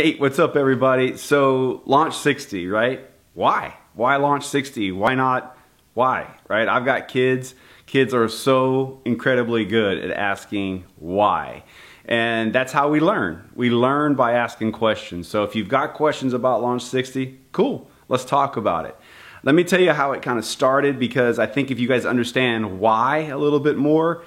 Hey, what's up everybody? So Launch 60, right? Why? Why Launch 60? Why not? Why, right? I've got kids. Kids are so incredibly good at asking why. And that's how we learn. We learn by asking questions. So if you've got questions about Launch 60, cool, let's talk about it. Let me tell you how it kind of started, because I think if you guys understand why a little bit more,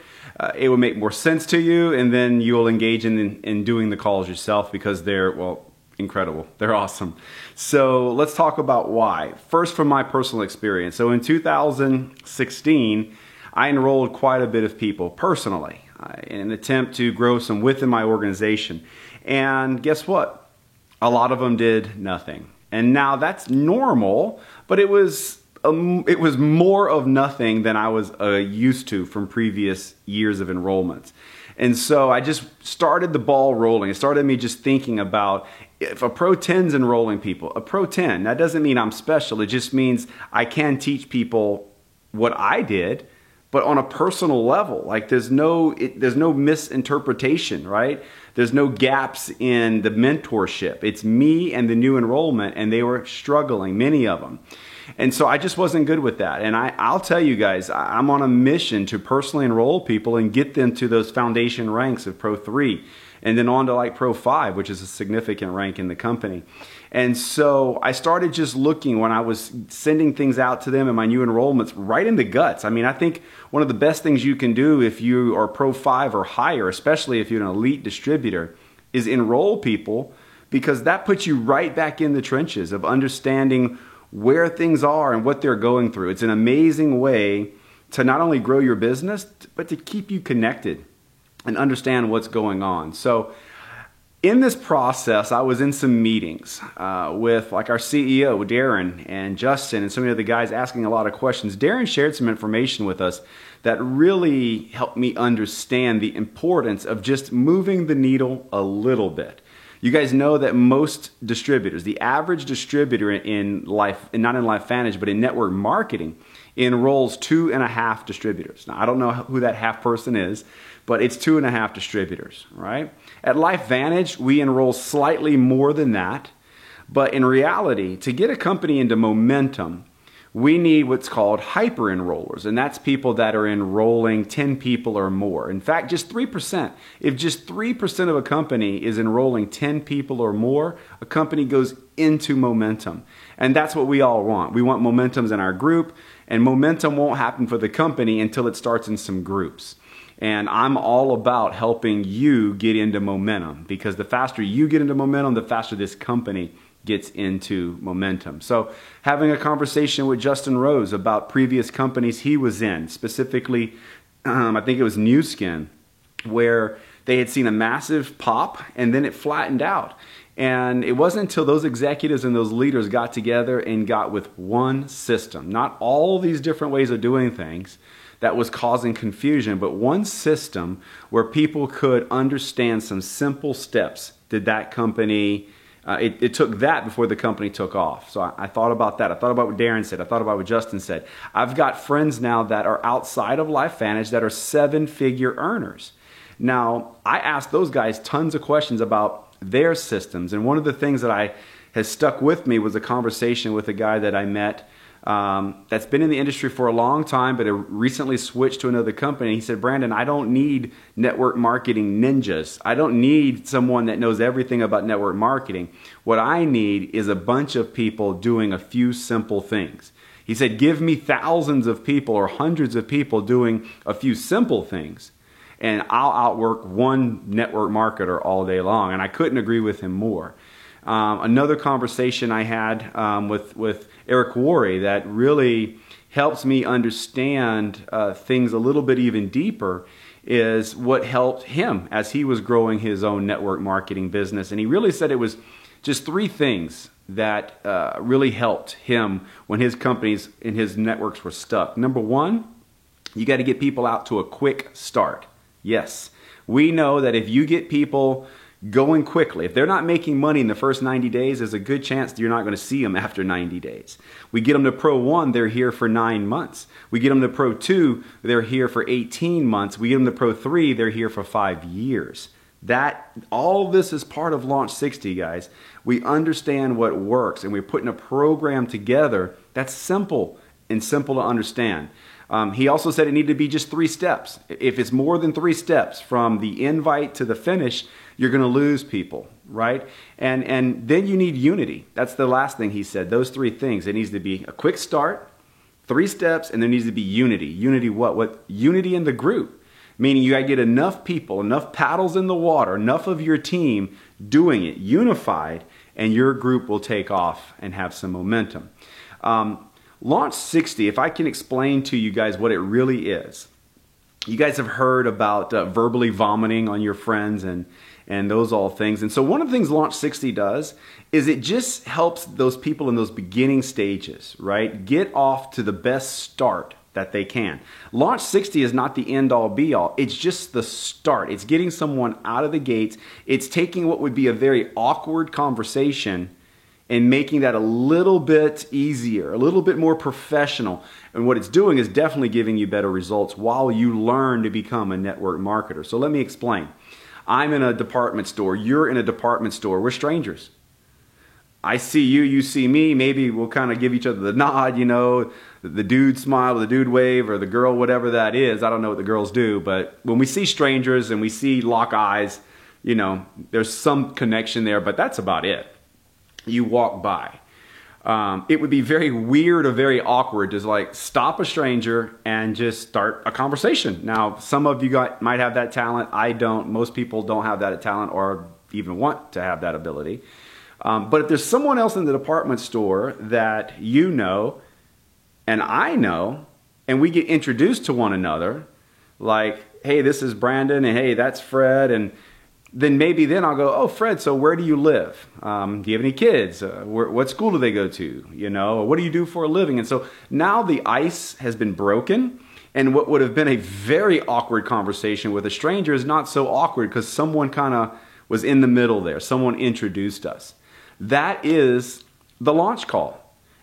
it will make more sense to you, and then you'll engage in doing the calls yourself, because they're, well, incredible. They're awesome. So let's talk about why. First, from my personal experience. So in 2016, I enrolled quite a bit of people personally in an attempt to grow some within my organization. And guess what? A lot of them did nothing. And now that's normal, but it was more of nothing than I was used to from previous years of enrollments. And so I just started the ball rolling. It started me just thinking about, if a Pro 10's enrolling people, a Pro 10, that doesn't mean I'm special. It just means I can teach people what I did, but on a personal level. Like there's no misinterpretation, right? There's no gaps in the mentorship. It's me and the new enrollment, and they were struggling, many of them. And so I just wasn't good with that. And I'll tell you guys, I'm on a mission to personally enroll people and get them to those foundation ranks of Pro 3, and then on to like Pro 5, which is a significant rank in the company. And so I started just looking when I was sending things out to them and my new enrollments right in the guts. I mean, I think one of the best things you can do if you are Pro 5 or higher, especially if you're an elite distributor, is enroll people, because that puts you right back in the trenches of understanding where things are and what they're going through. It's an amazing way to not only grow your business, but to keep you connected and understand what's going on. So in this process, I was in some meetings with like our CEO, Darren, and Justin, and some of the guys asking a lot of questions. Darren shared some information with us that really helped me understand the importance of just moving the needle a little bit. You guys know that most distributors, the average distributor in life, and not in LifeVantage, but in network marketing, enrolls 2.5 distributors. Now, I don't know who that half person is, but it's 2.5 distributors, right? At LifeVantage, we enroll slightly more than that, but in reality, to get a company into momentum, we need what's called hyper enrollers, and that's people that are enrolling 10 people or more. In fact, just 3%. If just 3% of a company is enrolling 10 people or more, a company goes into momentum. And that's what we all want. We want momentums in our group, and momentum won't happen for the company until it starts in some groups. And I'm all about helping you get into momentum, because the faster you get into momentum, the faster this company gets into momentum. So having a conversation with Justin Rose about previous companies he was in, specifically, I think it was Nu Skin, where they had seen a massive pop and then it flattened out. And it wasn't until those executives and those leaders got together and got with one system, not all these different ways of doing things, that was causing confusion, but one system where people could understand some simple steps. Did that company, it took that before the company took off. So I thought about that. I thought about what Darren said. I thought about what Justin said. I've got friends now that are outside of LifeVantage that are 7-figure earners. Now, I asked those guys tons of questions about their systems, and one of the things that has stuck with me was a conversation with a guy that I met that's been in the industry for a long time, but recently switched to another company. He said, Brandon, I don't need network marketing ninjas. I don't need someone that knows everything about network marketing. What I need is a bunch of people doing a few simple things. He said, give me thousands of people or hundreds of people doing a few simple things, and I'll outwork one network marketer all day long. And I couldn't agree with him more. Another conversation I had with Eric Worre that really helps me understand things a little bit even deeper is what helped him as he was growing his own network marketing business. And he really said it was just 3 things that really helped him when his companies and his networks were stuck. Number 1, you got to get people out to a quick start. Yes, we know that if you get people going quickly, if they're not making money in the first 90 days, there's a good chance that you're not going to see them after 90 days. We get them to Pro 1, they're here for 9 months. We get them to Pro 2, they're here for 18 months. We get them to Pro 3, they're here for 5 years. All this is part of Launch 60, guys. We understand what works, and we're putting a program together that's simple and simple to understand. He also said it needed to be just 3 steps. If it's more than 3 steps from the invite to the finish, you're going to lose people, right? And then you need unity. That's the last thing he said. Those 3 things. It needs to be a quick start, 3 steps, and there needs to be unity. Unity what? What? Unity in the group. Meaning you got to get enough people, enough paddles in the water, enough of your team doing it, unified, and your group will take off and have some momentum. Launch 60, if I can explain to you guys what it really is. You guys have heard about verbally vomiting on your friends and those all things. And so one of the things Launch 60 does is it just helps those people in those beginning stages, right, get off to the best start that they can. Launch 60 is not the end all be all. It's just the start. It's getting someone out of the gates. It's taking what would be a very awkward conversation and making that a little bit easier, a little bit more professional. And what it's doing is definitely giving you better results while you learn to become a network marketer. So let me explain. I'm in a department store. You're in a department store. We're strangers. I see you, you see me. Maybe we'll kind of give each other the nod, you know, the dude smile, or the dude wave, or the girl, whatever that is. I don't know what the girls do, but when we see strangers and we see lock eyes, you know, there's some connection there, but that's about it. You walk by. It would be very weird or very awkward to like stop a stranger and just start a conversation. Now, some of you might have that talent. I don't. Most people don't have that talent or even want to have that ability. But if there's someone else in the department store that you know and I know, and we get introduced to one another, like, hey, this is Brandon, and hey, that's Fred, and then maybe then I'll go, oh, Fred, so where do you live? Do you have any kids? What school do they go to? You know, what do you do for a living? And so now the ice has been broken, and what would have been a very awkward conversation with a stranger is not so awkward because someone kind of was in the middle there. Someone introduced us. That is the launch call.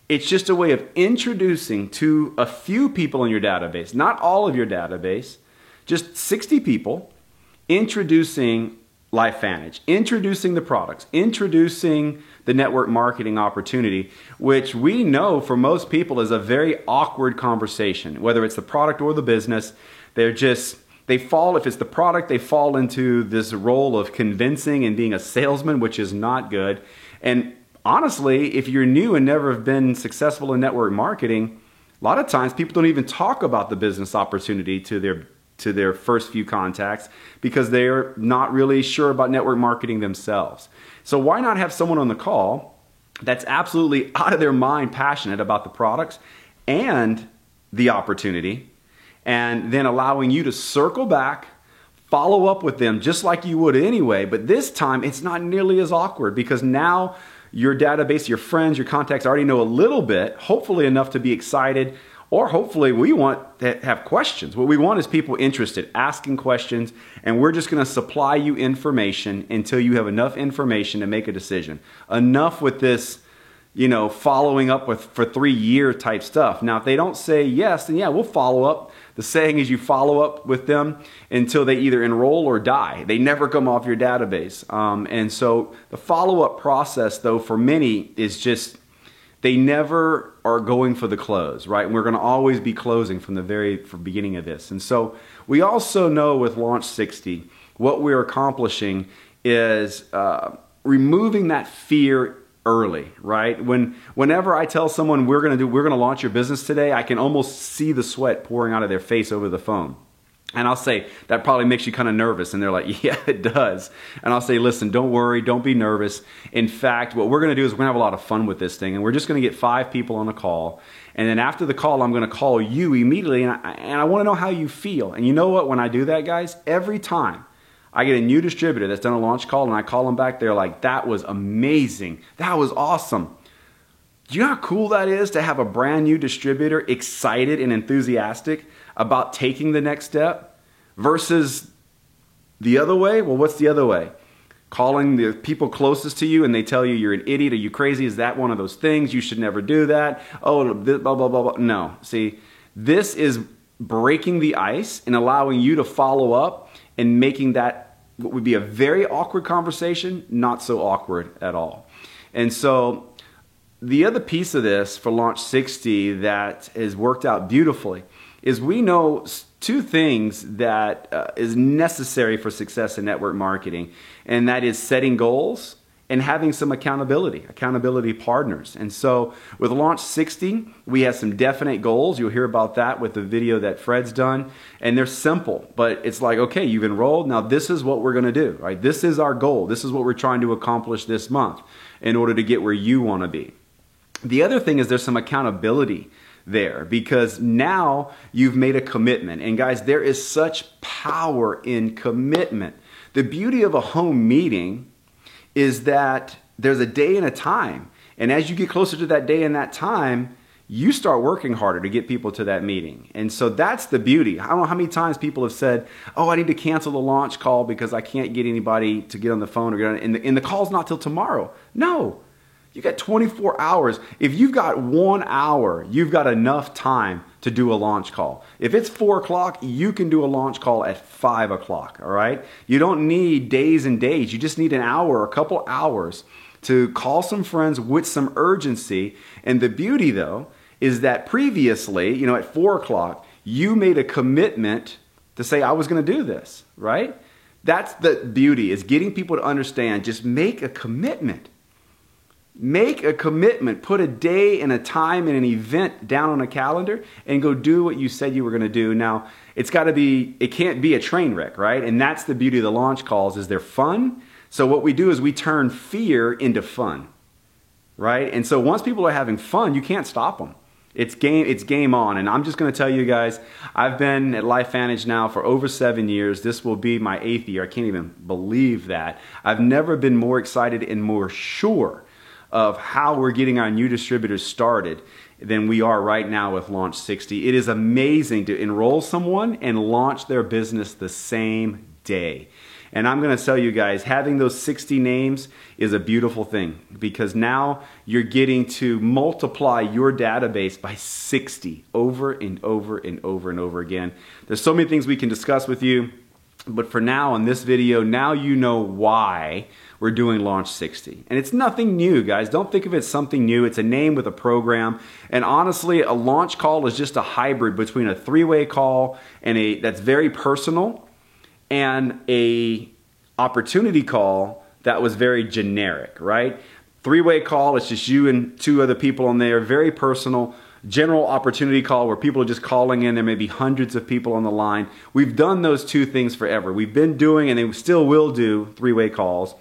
It's just a way of introducing to a few people in your database, not all of your database, just 60 people, introducing LifeVantage, introducing the products, introducing the network marketing opportunity, which we know for most people is a very awkward conversation, whether it's the product or the business. They fall, if it's the product, they fall into this role of convincing and being a salesman, which is not good. And honestly, if you're new and never have been successful in network marketing, a lot of times people don't even talk about the business opportunity to their first few contacts because they're not really sure about network marketing themselves. So why not have someone on the call that's absolutely out of their mind passionate about the products and the opportunity, and then allowing you to circle back, follow up with them just like you would anyway, but this time it's not nearly as awkward because now your database, your friends, your contacts already know a little bit, hopefully enough to be excited, or hopefully we want to have questions. What we want is people interested, asking questions, and we're just going to supply you information until you have enough information to make a decision. Enough with this, you know, following up with for 3-year type stuff. Now, if they don't say yes, then yeah, we'll follow up. The saying is you follow up with them until they either enroll or die. They never come off your database. And so the follow-up process, though, for many is just they never are going for the close, right? And we're going to always be closing from the very beginning of this. And so we also know with Launch 60, what we're accomplishing is removing that fear early, right? Whenever I tell someone we're going to launch your business today, I can almost see the sweat pouring out of their face over the phone. And I'll say, that probably makes you kind of nervous. And they're like, yeah, it does. And I'll say, listen, don't worry, don't be nervous. In fact, what we're going to do is we're going to have a lot of fun with this thing. And we're just going to get 5 people on a call. And then after the call, I'm going to call you immediately. And I want to know how you feel. And you know what? When I do that, guys, every time I get a new distributor that's done a launch call and I call them back, they're like, that was amazing. That was awesome. Do you know how cool that is to have a brand new distributor excited and enthusiastic about taking the next step versus the other way? Well, what's the other way? Calling the people closest to you and they tell you you're an idiot, are you crazy? Is that one of those things? You should never do that. Oh, blah, blah, blah, blah. No, see, this is breaking the ice and allowing you to follow up and making that what would be a very awkward conversation, not so awkward at all. And so the other piece of this for Launch 60 that has worked out beautifully is we know two things that is necessary for success in network marketing, and that is setting goals and having some accountability partners. And so with Launch 60, we have some definite goals. You'll hear about that with the video that Fred's done. And they're simple, but it's like, okay, you've enrolled. Now this is what we're gonna do, right? This is our goal. This is what we're trying to accomplish this month in order to get where you wanna be. The other thing is there's some accountability there because now you've made a commitment. And guys, there is such power in commitment. The beauty of a home meeting is that there's a day and a time. And as you get closer to that day and that time, you start working harder to get people to that meeting. And so that's the beauty. I don't know how many times people have said, oh, I need to cancel the launch call because I can't get anybody to get on the phone or get on, and the call's not till tomorrow. No, you got 24 hours. If you've got 1 hour, you've got enough time to do a launch call. If it's 4 o'clock, you can do a launch call at 5 o'clock, all right? You don't need days and days. You just need an hour, a couple hours to call some friends with some urgency. And the beauty though, is that previously, at 4 o'clock, you made a commitment to say, I was gonna do this, right? That's the beauty, is getting people to understand, just make a commitment. Make a commitment, put a day and a time and an event down on a calendar and go do what you said you were going to do. Now, it can't be a train wreck, right? And that's the beauty of the launch calls, is they're fun. So what we do is we turn fear into fun, right? And so once people are having fun, you can't stop them. It's game on. And I'm just going to tell you guys, I've been at LifeVantage now for over 7 years. This will be my 8th year. I can't even believe that. I've never been more excited and more sure of how we're getting our new distributors started than we are right now with Launch 60. It is amazing to enroll someone and launch their business the same day. And I'm going to tell you guys, having those 60 names is a beautiful thing because now you're getting to multiply your database by 60 over and over and over and over again. There's so many things we can discuss with you, but for now in this video, now you know why we're doing Launch 60. And it's nothing new, guys. Don't think of it as something new. It's a name with a program. And honestly, a launch call is just a hybrid between a three-way call and that's very personal and a opportunity call that was very generic, right? Three-way call, it's just you and 2 other people on there, very personal. General opportunity call where people are just calling in. There may be hundreds of people on the line. We've done those 2 things forever. We've been doing, and they still will do, three-way calls.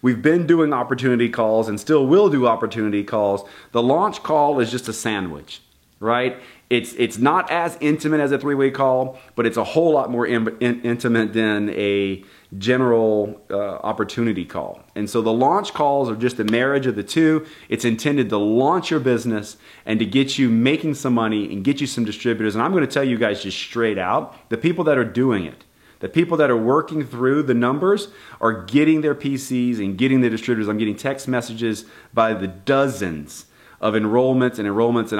We've been doing opportunity calls and still will do opportunity calls. The launch call is just a sandwich, right? It's not as intimate as a three-way call, but it's a whole lot more intimate than a general opportunity call. And so the launch calls are just a marriage of the two. It's intended to launch your business and to get you making some money and get you some distributors. And I'm going to tell you guys just straight out, the people that are doing it, the people that are working through the numbers are getting their PCs and getting their distributors. I'm getting text messages by the dozens of enrollments, and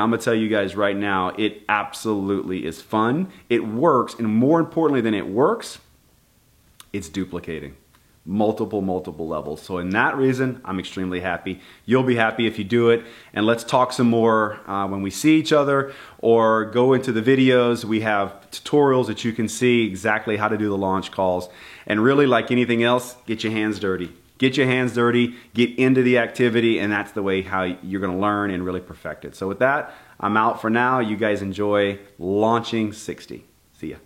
I'm going to tell you guys right now, it absolutely is fun. It works, and more importantly than it works, it's duplicating multiple levels. So in that reason, I'm extremely happy. You'll be happy if you do it. And let's talk some more when we see each other, or go into the videos. We have tutorials that you can see exactly how to do the launch calls. And really, like anything else, get your hands dirty. Get your hands dirty, get into the activity, and that's the way how you're going to learn and really perfect it. So with that, I'm out for now. You guys enjoy launching 60. See ya.